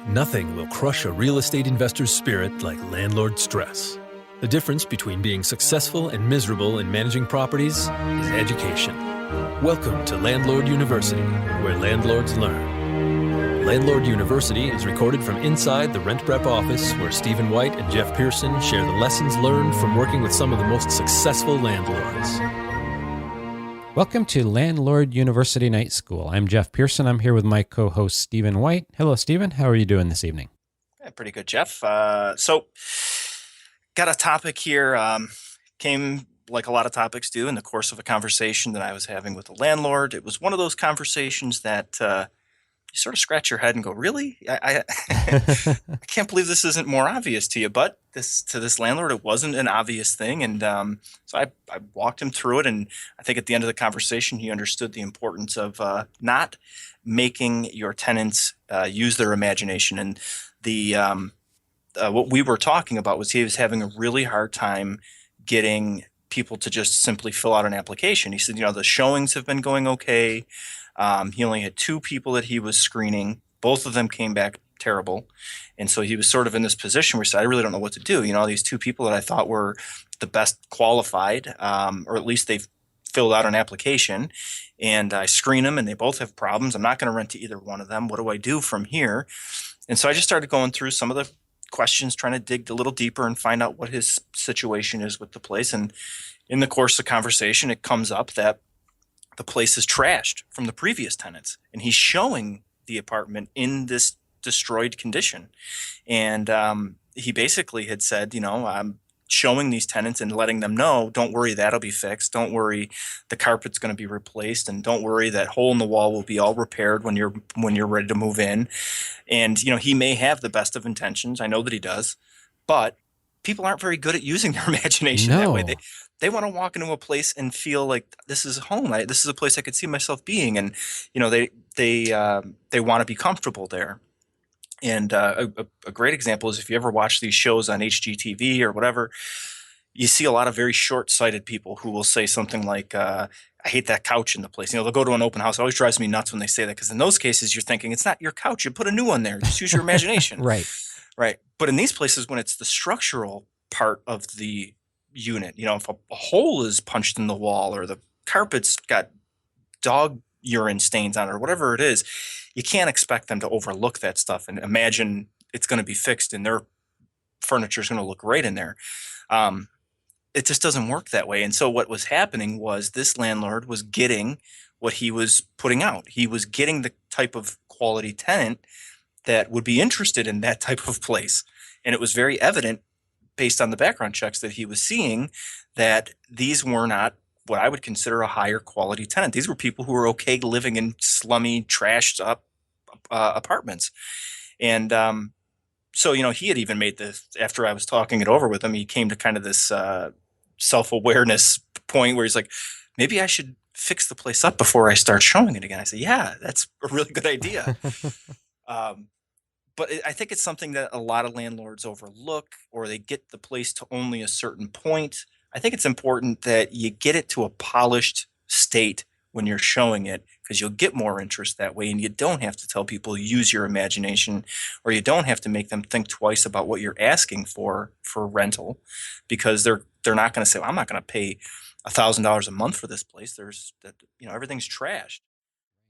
Nothing will crush a real estate investor's spirit like landlord stress. The difference between being successful and miserable in managing properties is education. Welcome to Landlord University, where landlords learn. Landlord University is recorded from inside the RentPrep office, where Stephen White and Jeff Pearson share the lessons learned from working with some of the most successful landlords. Welcome to Landlord University Night School. I'm Jeff Pearson. I'm here with my co-host, Stephen White. Hello, Stephen. How are you doing this evening? Yeah, pretty good, Jeff. So got a topic here. Came like a lot of topics do in the course of a conversation that I was having with a landlord. It was one of those conversations that you sort of scratch your head and go, really? I can't believe this isn't more obvious to you. But to this landlord, it wasn't an obvious thing. And so I walked him through it. And I think at the end of the conversation, he understood the importance of not making your tenants use their imagination. And the what we were talking about was he was having a really hard time getting people to just simply fill out an application. He said, the showings have been going okay. He only had 2 people that he was screening. Both of them came back terrible. And so he was sort of in this position where he said, I really don't know what to do. These 2 people that I thought were the best qualified, or at least they've filled out an application, and I screen them and they both have problems. I'm not going to rent to either one of them. What do I do from here? And so I just started going through some of the questions, trying to dig a little deeper and find out what his situation is with the place. And in the course of conversation, it comes up that the place is trashed from the previous tenants, and he's showing the apartment in this destroyed condition. And he basically had said, I'm showing these tenants and letting them know, don't worry, that'll be fixed. Don't worry, the carpet's going to be replaced, and don't worry, that hole in the wall will be all repaired when you're ready to move in. And he may have the best of intentions. I know that he does, but people aren't very good at using their imagination that way. They want to walk into a place and feel like this is home. This is a place I could see myself being, and they want to be comfortable there. And a great example is if you ever watch these shows on HGTV or whatever, you see a lot of very short-sighted people who will say something like, I hate that couch in the place. They'll go to an open house. It always drives me nuts when they say that, because in those cases, you're thinking, it's not your couch. You put a new one there. Just use your imagination. Right. But in these places, when it's the structural part of the unit, if a hole is punched in the wall or the carpet's got dog urine stains on it or whatever it is, you can't expect them to overlook that stuff and imagine it's going to be fixed and their furniture is going to look great in there. It just doesn't work that way. And so what was happening was this landlord was getting what he was putting out. He was getting the type of quality tenant that would be interested in that type of place. And it was very evident based on the background checks that he was seeing that these were not what I would consider a higher quality tenant. These were people who were okay living in slummy, trashed up apartments. And so, he had even made this, after I was talking it over with him, he came to kind of this self-awareness point where he's like, maybe I should fix the place up before I start showing it again. I said, yeah, that's a really good idea. But I think it's something that a lot of landlords overlook, or they get the place to only a certain point. I think it's important that you get it to a polished state when you're showing it, because you'll get more interest that way, and you don't have to tell people use your imagination, or you don't have to make them think twice about what you're asking for rental, because they're not going to say, well, I'm not going to pay $1,000 a month for this place. Everything's trashed.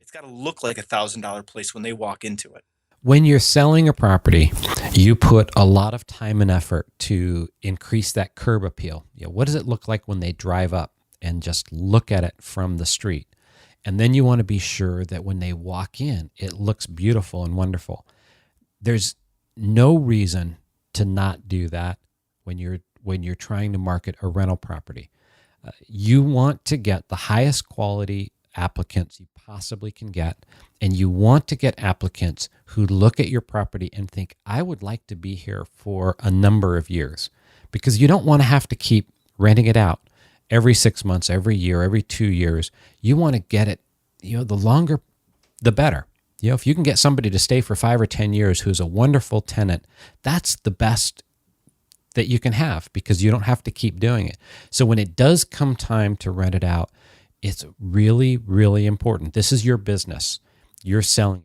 It's got to look like $1,000 place when they walk into it. When you're selling a property, you put a lot of time and effort to increase that curb appeal. What does it look like when they drive up and just look at it from the street? And then you want to be sure that when they walk in, it looks beautiful and wonderful. There's no reason to not do that when you're trying to market a rental property. You want to get the highest quality applicants you possibly can get, and you want to get applicants who look at your property and think, I would like to be here for a number of years, because you don't want to have to keep renting it out every 6 months, every year, every 2 years. You want to get it, the longer, the better. If you can get somebody to stay for 5 or 10 years who's a wonderful tenant, that's the best that you can have, because you don't have to keep doing it. So when it does come time to rent it out, it's really, really important. This is your business. You're selling.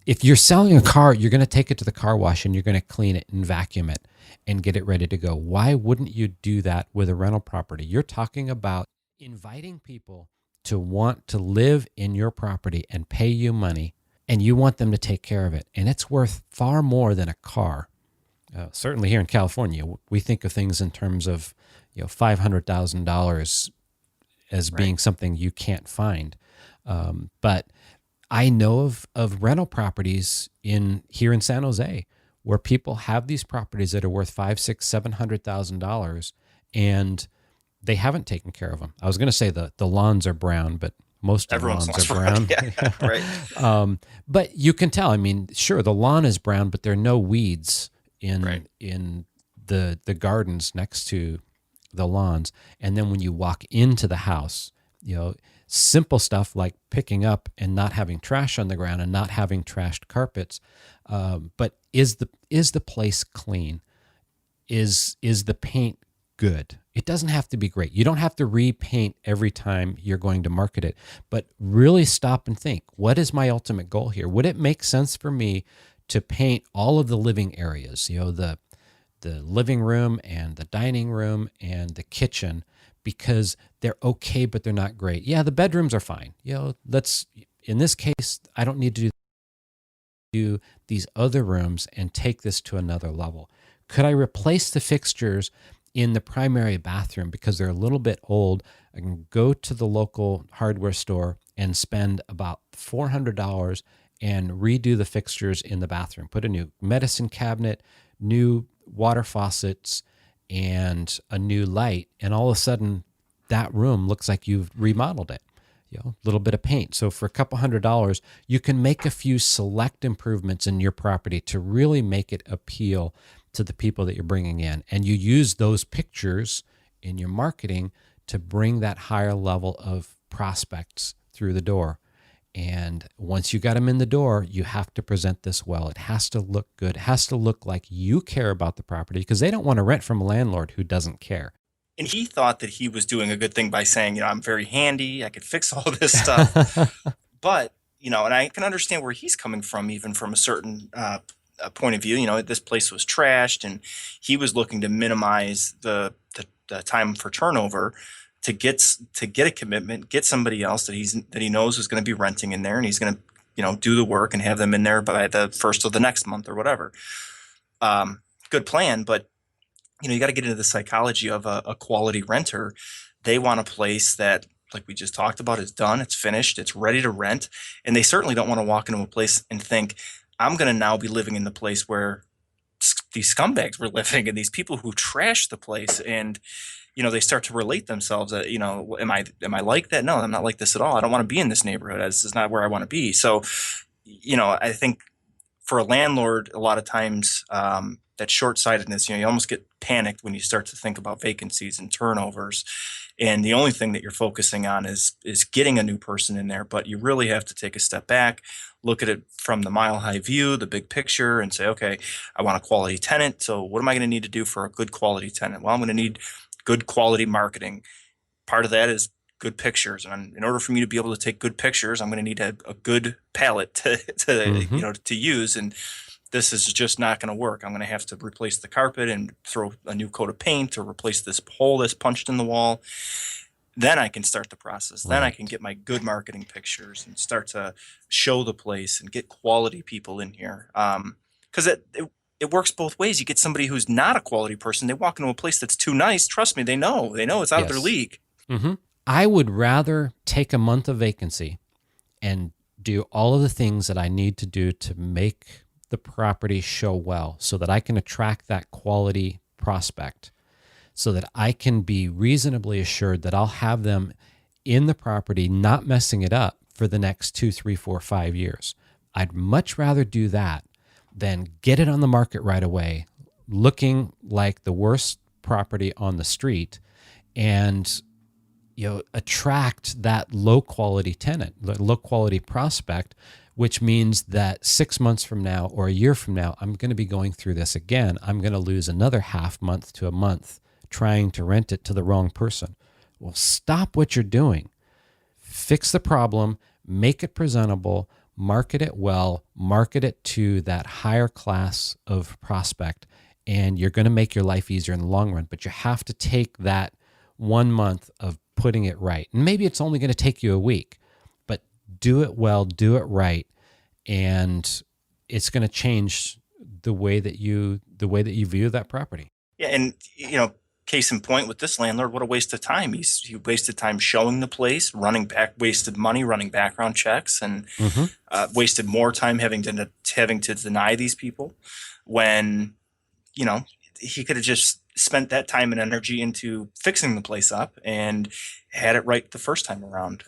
If you're selling a car, you're going to take it to the car wash and you're going to clean it and vacuum it and get it ready to go. Why wouldn't you do that with a rental property? You're talking about inviting people to want to live in your property and pay you money, and you want them to take care of it. And it's worth far more than a car. Certainly here in California, we think of things in terms of $500,000 as being something you can't find. But I know of rental properties here in San Jose where people have these properties that are worth $500,000, $600,000, and they haven't taken care of them. I was going to say the lawns are brown, but most of Everyone's the lawns are brown. brown. Yeah, right. But you can tell. I mean, sure, the lawn is brown, but there are no weeds in the gardens next to the lawns. And then when you walk into the house, simple stuff like picking up and not having trash on the ground and not having trashed carpets. But is the place clean? Is the paint good? It doesn't have to be great. You don't have to repaint every time you're going to market it, but really stop and think, what is my ultimate goal here? Would it make sense for me to paint all of the living areas, the living room and the dining room and the kitchen, because they're okay, but they're not great? Yeah, the bedrooms are fine. In this case, I don't need to do these other rooms and take this to another level. Could I replace the fixtures in the primary bathroom because they're a little bit old? I can go to the local hardware store and spend about $400 and redo the fixtures in the bathroom, put a new medicine cabinet, new water faucets, and a new light. And all of a sudden that room looks like you've remodeled it, a little bit of paint. So for a couple $100, you can make a few select improvements in your property to really make it appeal to the people that you're bringing in. And you use those pictures in your marketing to bring that higher level of prospects through the door. And once you got them in the door, you have to present this well. It has to look good. It has to look like you care about the property, because they don't want to rent from a landlord who doesn't care. And he thought that he was doing a good thing by saying, I'm very handy. I could fix all this stuff. But, and I can understand where he's coming from, even from a certain point of view. This place was trashed, and he was looking to minimize the time for turnover to get a commitment, get somebody else that he knows is going to be renting in there, and he's going to do the work and have them in there by the first of the next month or whatever. Good plan, but you got to get into the psychology of a quality renter. They want a place that, like we just talked about, is done, it's finished, it's ready to rent, and they certainly don't want to walk into a place and think, I'm going to now be living in the place where these scumbags were living and these people who trashed the place. And, they start to relate themselves that, am I like that? No, I'm not like this at all. I don't want to be in this neighborhood. This is not where I want to be. So, I think for a landlord, a lot of times, that short-sightedness, you almost get panicked when you start to think about vacancies and turnovers. And the only thing that you're focusing on is getting a new person in there. But you really have to take a step back, look at it from the mile-high view, the big picture, and say, okay, I want a quality tenant. So what am I going to need to do for a good quality tenant? Well, I'm going to need good quality marketing. Part of that is good pictures. And in order for me to be able to take good pictures, I'm going to need a good palette to use. And this is just not going to work. I'm going to have to replace the carpet and throw a new coat of paint or replace this hole that's punched in the wall. Then I can start the process. Then I can get my good marketing pictures and start to show the place and get quality people in here. Because it works both ways. You get somebody who's not a quality person. They walk into a place that's too nice. Trust me, they know it's out of their league. Mm-hmm. I would rather take a month of vacancy and do all of the things that I need to do to make the property show well, so that I can attract that quality prospect, so that I can be reasonably assured that I'll have them in the property, not messing it up for the next 2, 3, 4, 5 years. I'd much rather do that than get it on the market right away, looking like the worst property on the street, and attract that low quality tenant, low quality prospect, which means that 6 months from now or a year from now, I'm going to be going through this again. I'm going to lose another half month to a month trying to rent it to the wrong person. Well, stop what you're doing. Fix the problem, make it presentable, market it well, market it to that higher class of prospect, and you're going to make your life easier in the long run. But you have to take that 1 month of putting it right. And maybe it's only going to take you a week, but do it well, do it right, and it's going to change the way that you view that property. Yeah, and case in point with this landlord, what a waste of time. He wasted time showing the place, wasted money running background checks, and wasted more time having to deny these people when he could have just spent that time and energy into fixing the place up and had it right the first time around,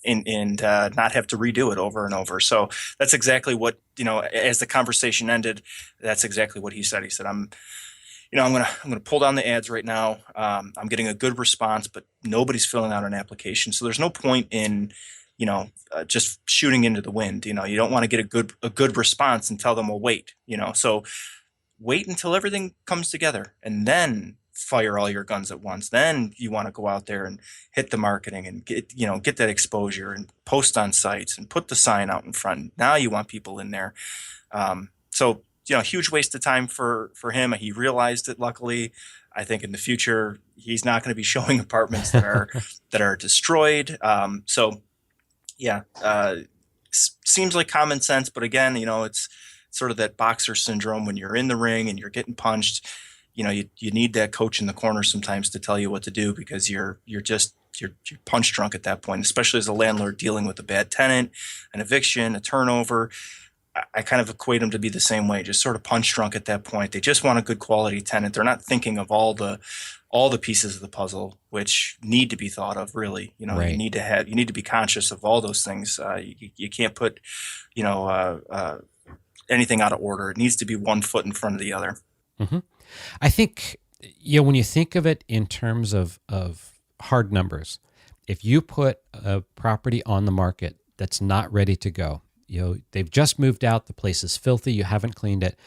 and not have to redo it over and over. So that's exactly what, as the conversation ended, that's exactly what he said. He said, I'm going to pull down the ads right now. I'm getting a good response, but nobody's filling out an application. So there's no point in, just shooting into the wind. You don't want to get a good response and tell them, well, wait, so wait until everything comes together and then fire all your guns at once. Then you want to go out there and hit the marketing and get that exposure and post on sites and put the sign out in front. Now you want people in there. So huge waste of time for him. He realized it, luckily. I think in the future, he's not going to be showing apartments that are destroyed. Seems like common sense, but again, it's sort of that boxer syndrome when you're in the ring and you're getting punched. You need that coach in the corner sometimes to tell you what to do, because you're punch drunk at that point, especially as a landlord dealing with a bad tenant, an eviction, a turnover. I kind of equate them to be the same way, just sort of punch drunk at that point. They just want a good quality tenant. They're not thinking of all the pieces of the puzzle, which need to be thought of, really. Right. You need to be conscious of all those things. You can't put, anything out of order. It needs to be one foot in front of the other. Mm-hmm. I think, when you think of it in terms of hard numbers, if you put a property on the market that's not ready to go, they've just moved out, the place is filthy, you haven't cleaned it,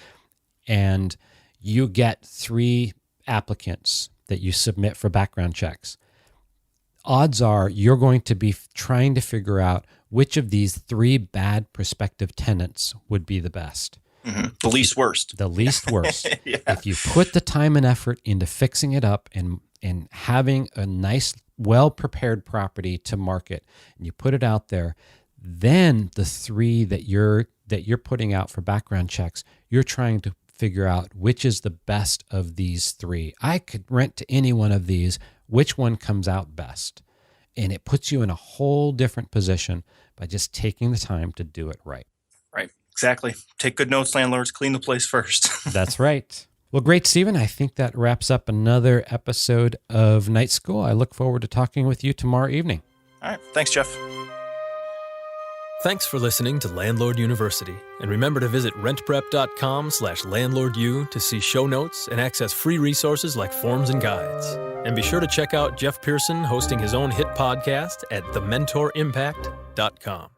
and you get 3 applicants that you submit for background checks, odds are you're going to be trying to figure out which of these 3 bad prospective tenants would be the best. Mm-hmm. The least worst. The least worst. Yeah. If you put the time and effort into fixing it up and having a nice, well-prepared property to market, and you put it out there, then the 3 that you're putting out for background checks, you're trying to figure out which is the best of these 3. I could rent to any one of these. Which one comes out best? And it puts you in a whole different position by just taking the time to do it right. Right. Exactly. Take good notes, landlords. Clean the place first. That's right. Well, great, Stephen. I think that wraps up another episode of Night School. I look forward to talking with you tomorrow evening. All right. Thanks, Jeff. Thanks for listening to Landlord University. And remember to visit rentprep.com/landlordu to see show notes and access free resources like forms and guides. And be sure to check out Jeff Pearson hosting his own hit podcast at thementorimpact.com.